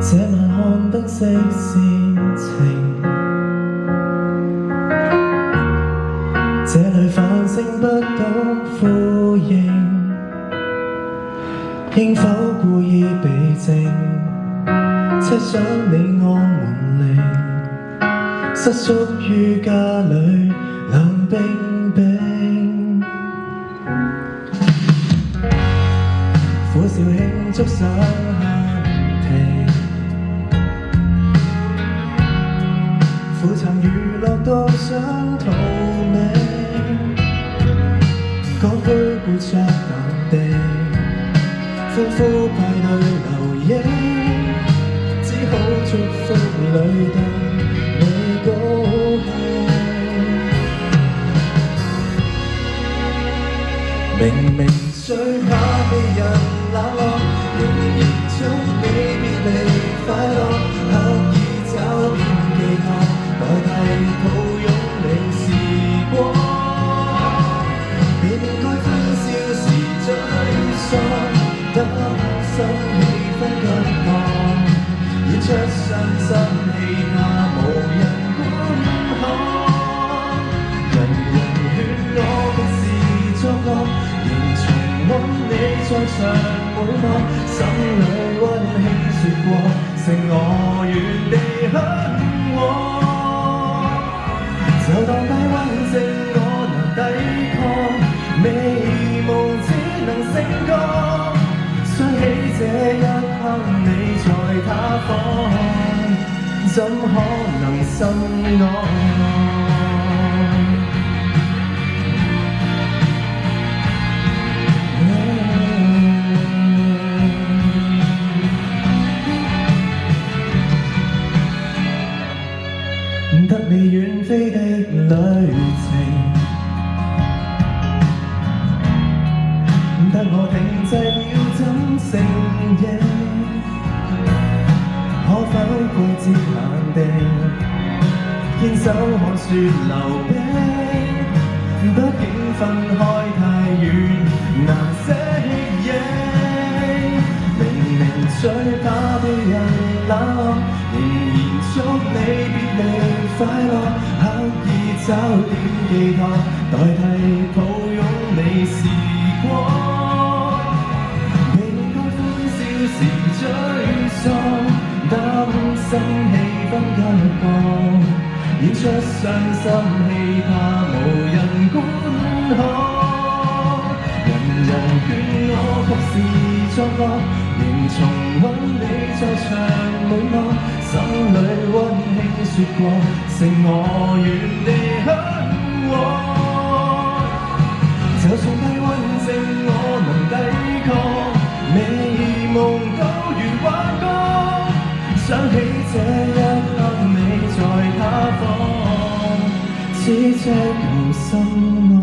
這晚看燈飾煽情，這裏繁星不懂呼應，應否故意避靜？奢想你我門鈴，瑟縮於家裏冷冰冰，苦笑慶祝想停，苦撐娛樂都想逃命，講杯故作淡定，歡呼派對留影，只好祝福裏等你高興。明明最怕被人冷落，仍然祝你別離快樂，刻意找點寄託，代替抱擁你時光。便該歡笑時沮喪，擔心氣氛急降，演出傷心戲怕無人觀看。人人勸我不是作惡，仍重溫你在場每幕，心裏溫馨說過，剩我原地向往。就當低溫症我能抵抗，美夢只能升降。想起這一刻你在他方，怎可能心安？得你遠飛的旅程，得我停滯了怎承認？可否季節限定，牽手看雪溜冰？畢竟分開太遠，難適應。明明最怕被人冷落，仍然祝你別離快樂，刻意找點寄託，代替抱擁你時光。應該歡笑時沮喪，擔心氣氛急降，演出傷心戲怕無人觀看。人人勸我及時作樂，仍重溫你在場每幕，心裏溫馨說過，剩我原地向往。就算低溫症我能抵抗，美夢都如幻覺。想起這一刻你在他方，只奢求心安。